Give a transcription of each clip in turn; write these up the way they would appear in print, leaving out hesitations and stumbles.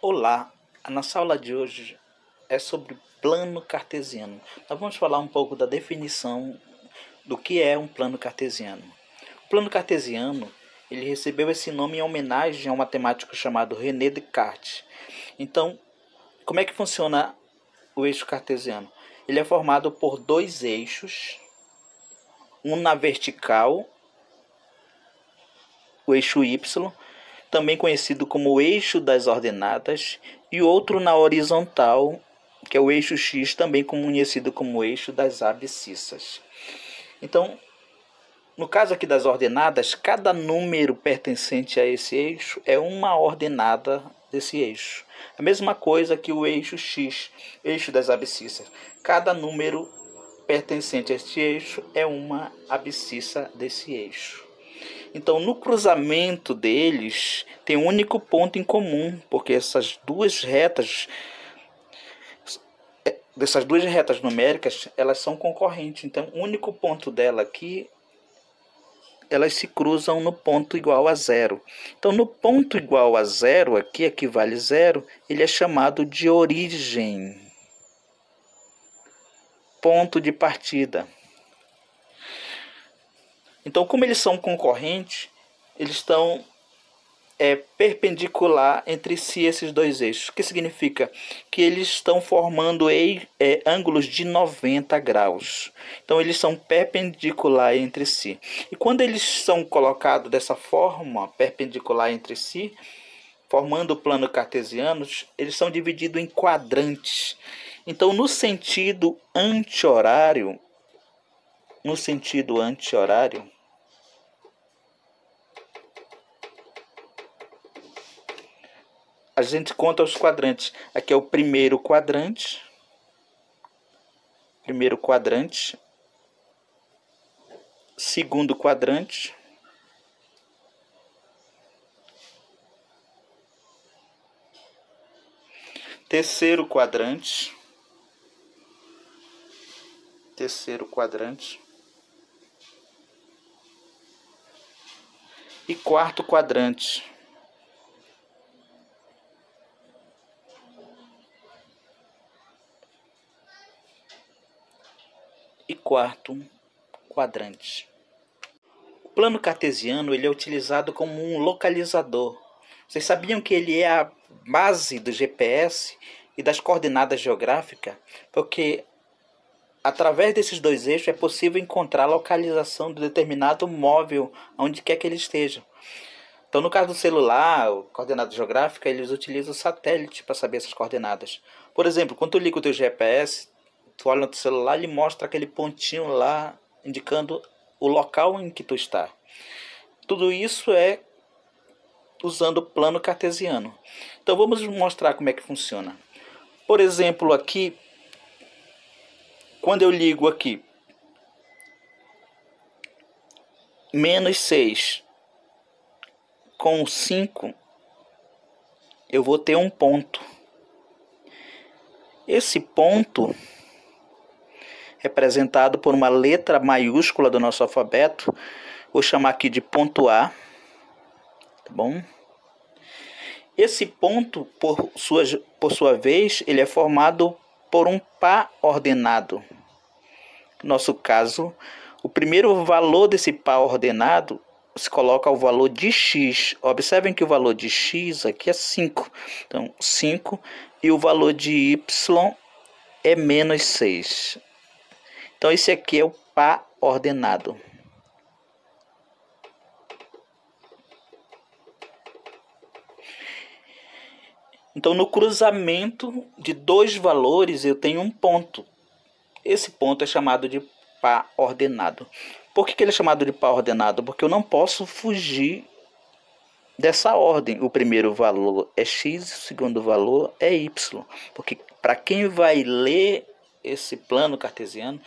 Olá, a nossa aula de hoje é sobre plano cartesiano. Nós vamos falar um pouco da definição do que é um plano cartesiano. O plano cartesiano, ele recebeu esse nome em homenagem a um matemático chamado René Descartes. Então, como é que funciona o eixo cartesiano? Ele é formado por dois eixos, um na vertical, o eixo Y, também conhecido como o eixo das ordenadas, e outro na horizontal, que é o eixo X, também conhecido como o eixo das abscissas. Então, no caso aqui das ordenadas, cada número pertencente a esse eixo é uma ordenada desse eixo. A mesma coisa que o eixo X, eixo das abscissas. Cada número pertencente a este eixo é uma abscissa desse eixo. Então, no cruzamento deles, tem um único ponto em comum, porque essas duas retas numéricas, elas são concorrentes. Então, o único ponto dela aqui, elas se cruzam no ponto igual a zero. Então, no ponto igual a zero, aqui equivale zero, ele é chamado de origem, ponto de partida. Então, como eles são concorrentes, eles estão perpendicular entre si esses dois eixos. O que significa? Que eles estão formando ângulos de 90 graus. Então, eles são perpendicular entre si. E quando eles são colocados dessa forma, perpendicular entre si, formando plano cartesianos, eles são divididos em quadrantes. Então, no sentido anti-horário, a gente conta os quadrantes. Aqui é o primeiro quadrante. Segundo quadrante. Terceiro quadrante. E quarto quadrante. O plano cartesiano ele é utilizado como um localizador. Vocês sabiam que ele é a base do GPS e das coordenadas geográficas? Porque através desses dois eixos é possível encontrar a localização de determinado móvel onde quer que ele esteja. Então, no caso do celular, coordenada geográfica, eles utilizam o satélite para saber essas coordenadas. Por exemplo, quando tu liga o teu GPS, tu olha no teu celular, ele mostra aquele pontinho lá, indicando o local em que tu está. Tudo isso é usando o plano cartesiano. Então, vamos mostrar como é que funciona. Por exemplo, aqui, quando eu ligo aqui, menos 6 com 5, eu vou ter um ponto. Esse ponto, representado por uma letra maiúscula do nosso alfabeto, vou chamar aqui de ponto A, tá bom? Esse ponto, por sua vez, ele é formado por um par ordenado. No nosso caso, o primeiro valor desse par ordenado se coloca o valor de x. Observem que o valor de x aqui é 5. Então, 5. E o valor de y é menos 6. Então, esse aqui é o par ordenado. Então, no cruzamento de dois valores, eu tenho um ponto. Esse ponto é chamado de par ordenado. Por que ele é chamado de par ordenado? Porque eu não posso fugir dessa ordem. O primeiro valor é x, o segundo valor é y. Porque para quem vai ler esse plano cartesiano,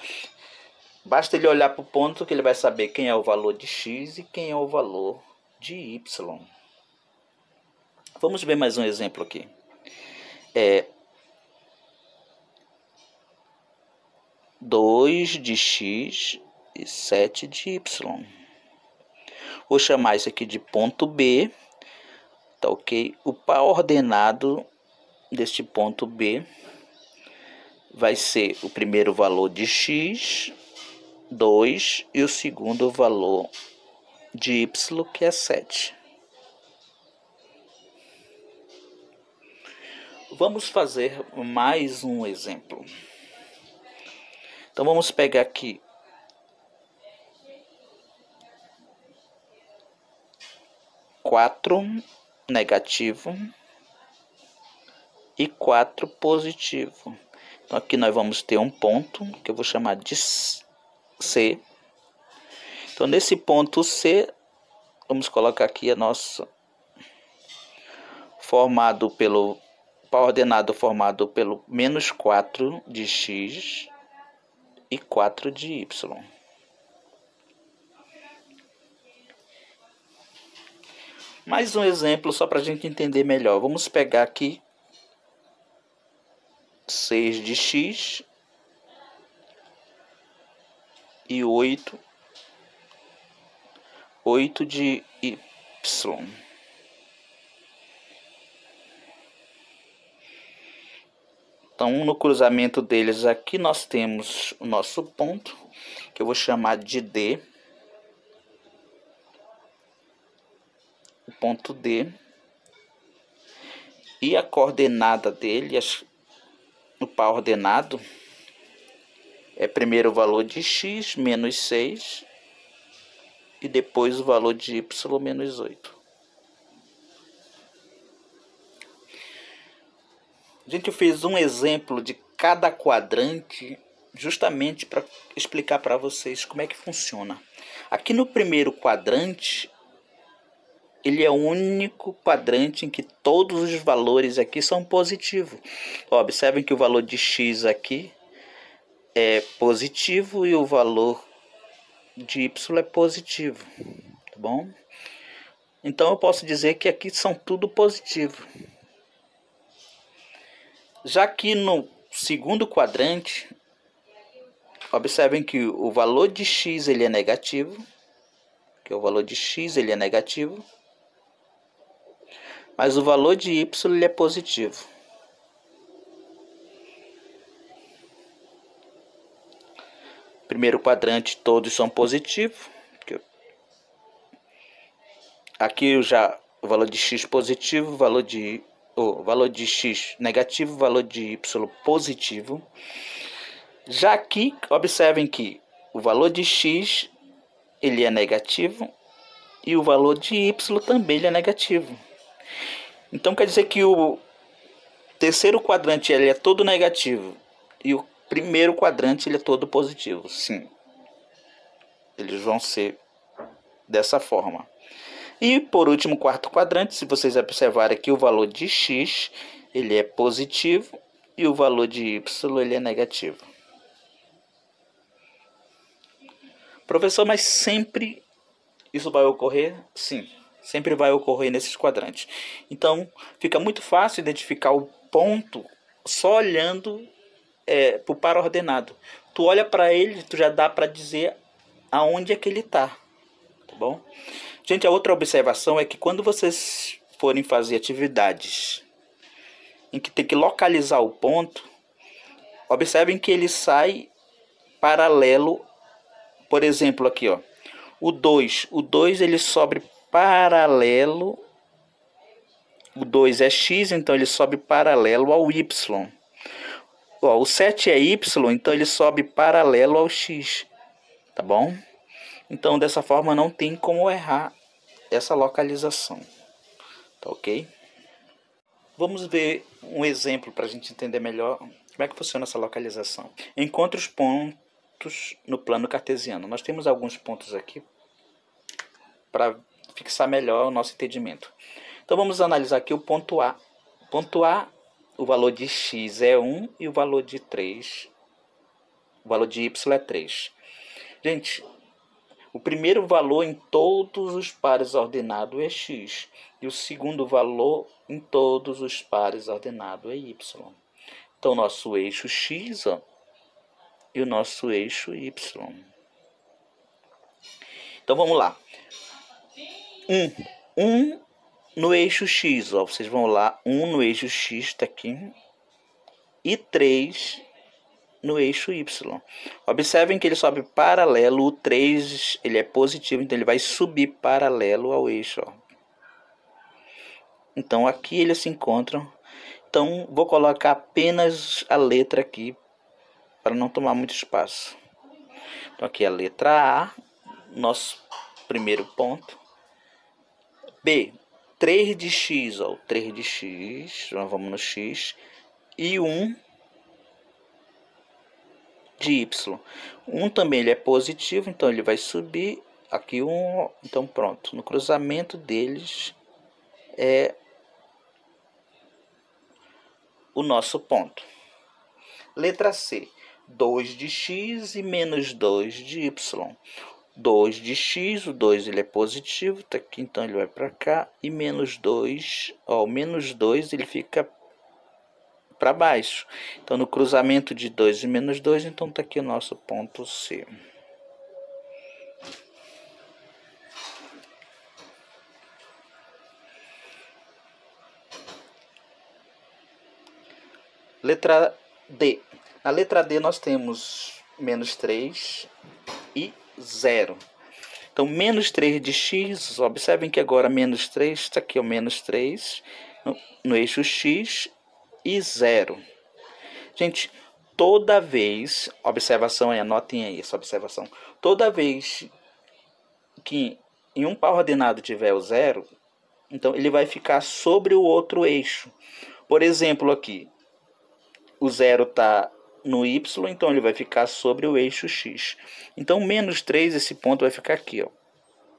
basta ele olhar para o ponto que ele vai saber quem é o valor de x e quem é o valor de y. Vamos ver mais um exemplo aqui. 2 de x e 7 de y. Vou chamar isso aqui de ponto B. Tá ok? O par ordenado deste ponto B vai ser o primeiro valor de x, 2, e o segundo valor de y, que é 7. Vamos fazer mais um exemplo. Então vamos pegar aqui 4 negativo e 4 positivo. Então aqui nós vamos ter um ponto que eu vou chamar de C. Então nesse ponto C, vamos colocar aqui a nossa ordenado formado pelo menos 4 de x e 4 de y. Mais um exemplo só para a gente entender melhor. Vamos pegar aqui 6 de x e 8 de y. Então, no cruzamento deles aqui, nós temos o nosso ponto, que eu vou chamar de D. O ponto D. E a coordenada dele, o par ordenado, é primeiro o valor de x menos 6 e depois o valor de y menos 8. A gente fez um exemplo de cada quadrante justamente para explicar para vocês como é que funciona. Aqui no primeiro quadrante, ele é o único quadrante em que todos os valores aqui são positivos. Observem que o valor de x aqui é positivo e o valor de y é positivo, tá bom? Então eu posso dizer que aqui são tudo positivo. Já que no segundo quadrante, observem que o valor de x ele é negativo, mas o valor de y ele é positivo. Primeiro quadrante todos são positivos. Aqui o valor de x positivo, o valor de x negativo, o valor de y positivo. Já aqui, observem que o valor de x ele é negativo e o valor de y também ele é negativo. Então quer dizer que o terceiro quadrante ele é todo negativo e o primeiro quadrante ele é todo positivo. Sim, eles vão ser dessa forma. E por último, quarto quadrante, se vocês observarem aqui, o valor de x ele é positivo e o valor de y ele é negativo. Professor, mas sempre isso vai ocorrer? Sim, sempre vai ocorrer nesses quadrantes. Então, fica muito fácil identificar o ponto só olhando para o par ordenado. Tu olha para ele, tu já dá para dizer aonde é que ele está, tá bom? Gente, a outra observação é que quando vocês forem fazer atividades em que tem que localizar o ponto, observem que ele sai paralelo. Por exemplo, aqui, ó, o 2 ele sobe paralelo. O 2 é x, então ele sobe paralelo ao y. Ó, o 7 é y, então ele sobe paralelo ao x, tá bom? Então, dessa forma, não tem como errar essa localização, tá ok? Vamos ver um exemplo para a gente entender melhor como é que funciona essa localização. Encontre os pontos no plano cartesiano. Nós temos alguns pontos aqui para fixar melhor o nosso entendimento. Então, vamos analisar aqui o ponto A. Ponto A, o valor de x é 1 e o valor de y é 3. Gente, o primeiro valor em todos os pares ordenados é x. E o segundo valor em todos os pares ordenados é y. Então, nosso eixo x, ó, e o nosso eixo y. Então, vamos lá. 1 no eixo x, ó, vocês vão lá, 1 no eixo X, está aqui, e 3 no eixo Y. Observem que ele sobe paralelo, o 3 ele é positivo, então ele vai subir paralelo ao eixo. Ó. Então aqui eles se encontram. Então vou colocar apenas a letra aqui, para não tomar muito espaço. Então aqui a letra A, nosso primeiro ponto. B, 3 de x, ó, 3 de x, nós vamos no x, e 1 de y. 1 também ele é positivo, então ele vai subir, aqui 1, então pronto. No cruzamento deles é o nosso ponto. Letra C, 2 de x e menos 2 de y. 2 de x, o 2 ele é positivo, tá aqui, então ele vai para cá, e menos 2, ó, o menos 2 ele fica para baixo. Então no cruzamento de 2 e menos 2, então tá aqui o nosso ponto C. Letra D. Na letra D nós temos menos 3 e 0. Então, menos 3 de x, observem que agora menos 3, está aqui o menos 3 no eixo x e 0. Gente, toda vez, observação aí, anotem aí essa observação. Toda vez que em um par ordenado tiver o 0, então ele vai ficar sobre o outro eixo. Por exemplo, aqui, o 0 está no y, então ele vai ficar sobre o eixo x. Então, menos 3, esse ponto vai ficar aqui, ó,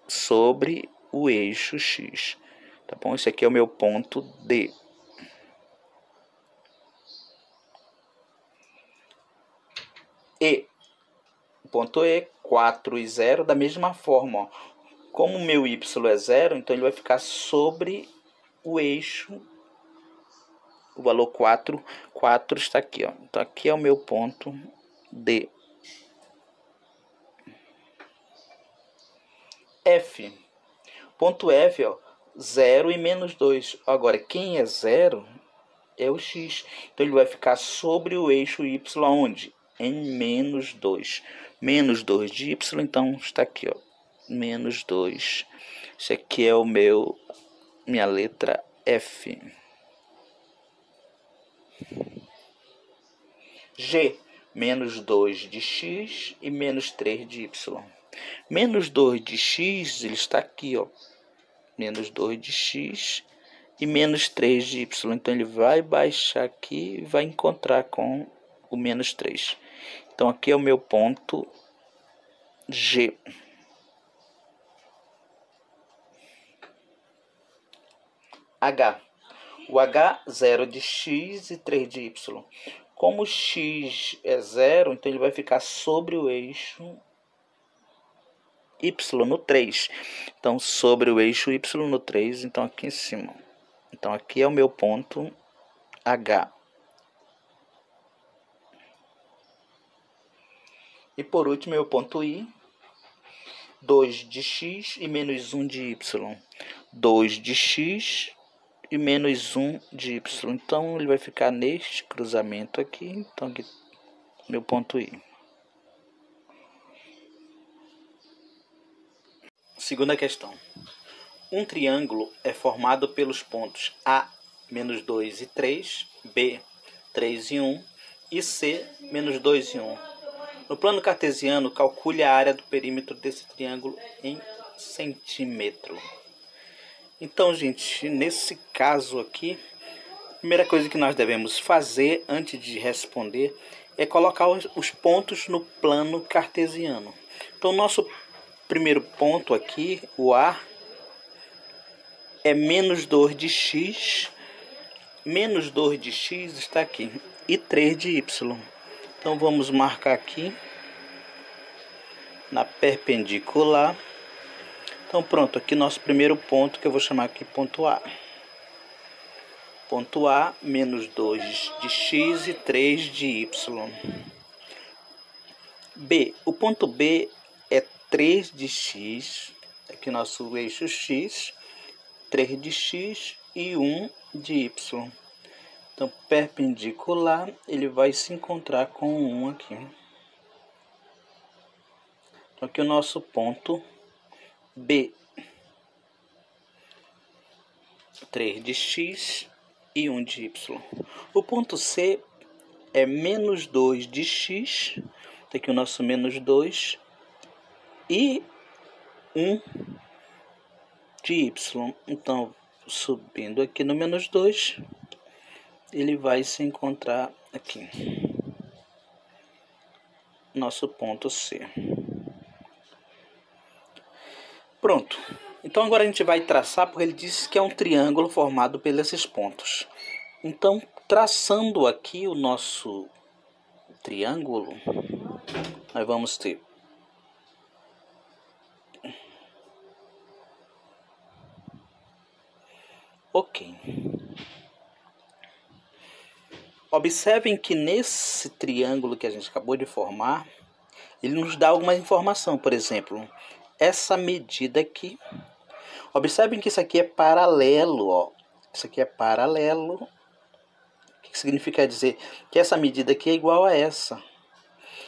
sobre o eixo x. Tá bom? Esse aqui é o meu ponto D. E. Ponto E, 4 e 0, da mesma forma, ó. Como o meu y é 0, então ele vai ficar sobre o eixo. O valor 4 está aqui, ó. Então aqui é o meu ponto D. F. Ponto F, ó, 0 e menos 2. Agora, quem é 0 é o x. Então ele vai ficar sobre o eixo y, onde? Em menos 2. Menos 2 de y, então está aqui, ó. Menos 2. Esse aqui é minha letra F. G, menos 2 de x e menos 3 de y. Menos 2 de x, ele está aqui, ó. Menos 2 de x e menos 3 de y. Então ele vai baixar aqui e vai encontrar com o menos 3. Então aqui é o meu ponto G. H. O H, 0 de x e 3 de y. Como x é 0, então ele vai ficar sobre o eixo y no 3. Então, sobre o eixo y no 3, então aqui em cima. Então, aqui é o meu ponto H. E por último, meu ponto I. 2 de x e menos 1 de y. 2 de x e menos 1 de y. Então, ele vai ficar neste cruzamento aqui. Então, aqui, meu ponto I. Segunda questão. Um triângulo é formado pelos pontos A, menos 2 e 3, B, 3 e 1 e C, menos 2 e 1. No plano cartesiano, calcule a área do perímetro desse triângulo em centímetro. Então, gente, nesse caso aqui, a primeira coisa que nós devemos fazer antes de responder é colocar os pontos no plano cartesiano. Então, nosso primeiro ponto aqui, o A, é menos 2 de x. Menos 2 de x está aqui. E 3 de y. Então, vamos marcar aqui na perpendicular. Então pronto, aqui nosso primeiro ponto, que eu vou chamar aqui ponto A. Ponto A, menos 2 de x e 3 de y. B, o ponto B é 3 de x, aqui nosso eixo x, 3 de x e 1 de y. Então, perpendicular, ele vai se encontrar com 1 aqui. Então, aqui o nosso ponto B. 3 de x e 1 de y. O ponto C é menos 2 de x. Tem aqui o nosso menos 2 e 1 de y. Então, subindo aqui no menos 2, ele vai se encontrar aqui. Nosso ponto C. Pronto. Então agora a gente vai traçar, porque ele disse que é um triângulo formado por esses pontos. Então, traçando aqui o nosso triângulo, nós vamos ter ok. Observem que nesse triângulo que a gente acabou de formar, ele nos dá alguma informação. Por exemplo, essa medida aqui. Observem que isso aqui é paralelo, ó. Isso aqui é paralelo. O que significa dizer? Que essa medida aqui é igual a essa.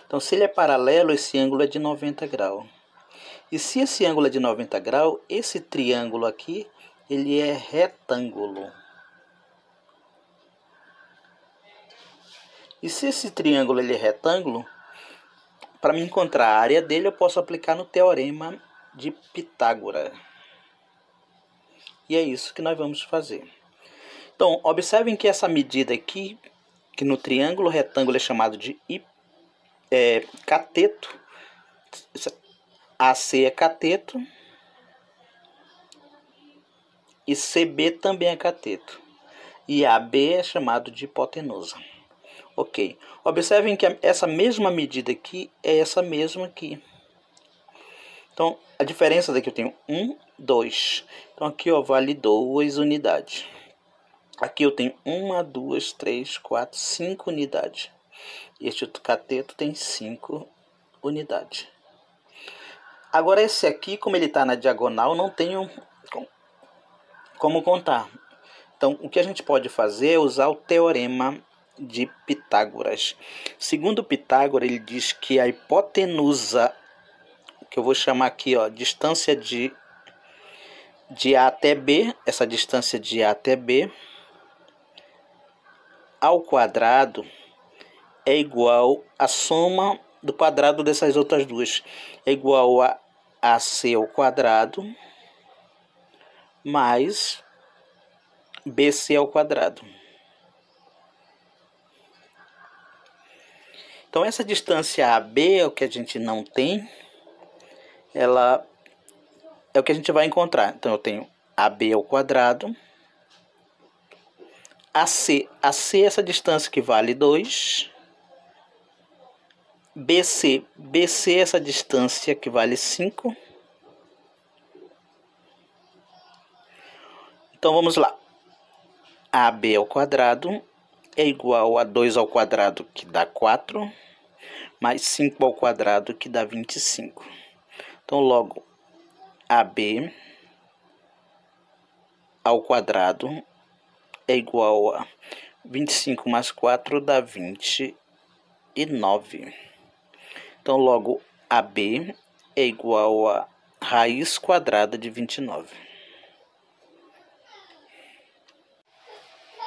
Então, se ele é paralelo, esse ângulo é de 90 graus. E se esse ângulo é de 90 graus, esse triângulo aqui, ele é retângulo. E se esse triângulo ele é retângulo, para me encontrar a área dele, eu posso aplicar no teorema de Pitágoras. E é isso que nós vamos fazer. Então, observem que essa medida aqui, que no triângulo retângulo é chamado de cateto. AC é cateto. E CB também é cateto. E AB é chamado de hipotenusa. Ok. Observem que essa mesma medida aqui é essa mesma aqui. Então, a diferença daqui eu tenho 1, 2. Então, aqui ó, vale 2 unidades. Aqui eu tenho 1, 2, 3, 4, 5 unidades. Este outro cateto tem 5 unidades. Agora, esse aqui, como ele está na diagonal, não tenho como contar. Então, o que a gente pode fazer é usar o teorema de Pitágoras. Segundo Pitágoras, ele diz que a hipotenusa, que eu vou chamar aqui, ó, distância de A até B, essa distância de A até B, ao quadrado, é igual à soma do quadrado dessas outras duas. É igual a AC ao quadrado mais BC ao quadrado. Então, essa distância AB é o que a gente não tem. Ela é o que a gente vai encontrar. Então, eu tenho AB ao quadrado. AC é essa distância que vale 2. BC é essa distância que vale 5. Então, vamos lá. AB ao quadrado é igual a 2 ao quadrado, que dá 4, mais 5 ao quadrado, que dá 25. Então, logo, AB ao quadrado é igual a 25 mais 4 dá 29. Então, logo, AB é igual a raiz quadrada de 29.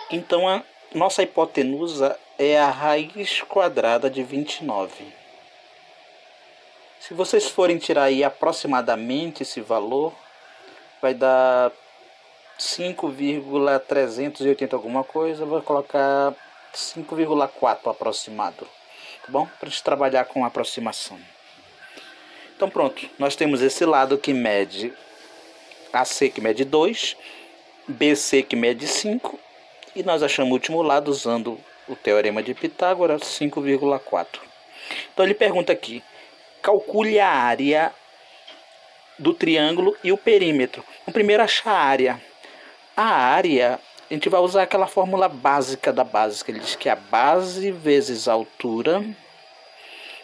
Então, a nossa hipotenusa é a raiz quadrada de 29. Se vocês forem tirar aí aproximadamente esse valor, vai dar 5,380 alguma coisa. Vou colocar 5,4 aproximado, tá bom? Para a gente trabalhar com aproximação. Então pronto, nós temos esse lado que mede AC, que mede 2, BC, que mede 5, e nós achamos o último lado usando o teorema de Pitágoras, 5,4. Então ele pergunta aqui, calcule a área do triângulo e o perímetro. Vamos primeiro achar a área. A área, a gente vai usar aquela fórmula básica da básica. Ele diz que é a base vezes a altura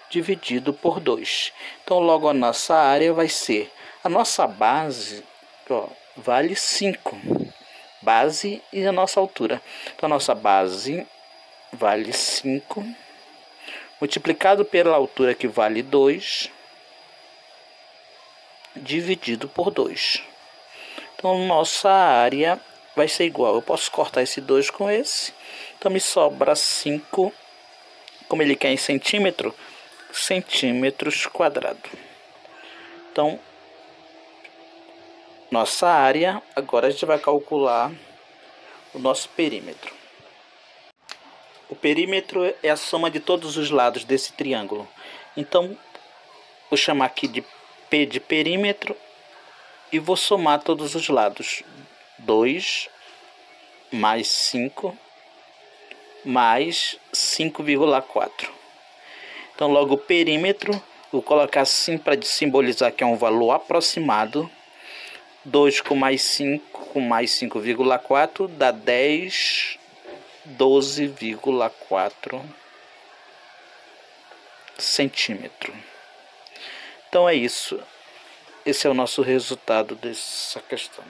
dividido por 2. Então logo a nossa área vai ser, a nossa base, ó, vale 5. base e a nossa altura. Então a nossa base vale 5, multiplicado pela altura que vale 2, dividido por 2. Então nossa área vai ser igual. Eu posso cortar esse 2 com esse. Então me sobra 5, como ele quer em centímetros quadrados. Então nossa área, agora a gente vai calcular o nosso perímetro. O perímetro é a soma de todos os lados desse triângulo. Então vou chamar aqui de P de perímetro e vou somar todos os lados. 2 mais 5 mais 5,4. Então logo o perímetro, vou colocar assim para simbolizar que é um valor aproximado. 2 com mais 5 com mais 5,4 dá 12,4 centímetro. Então é isso. Esse é o nosso resultado dessa questão.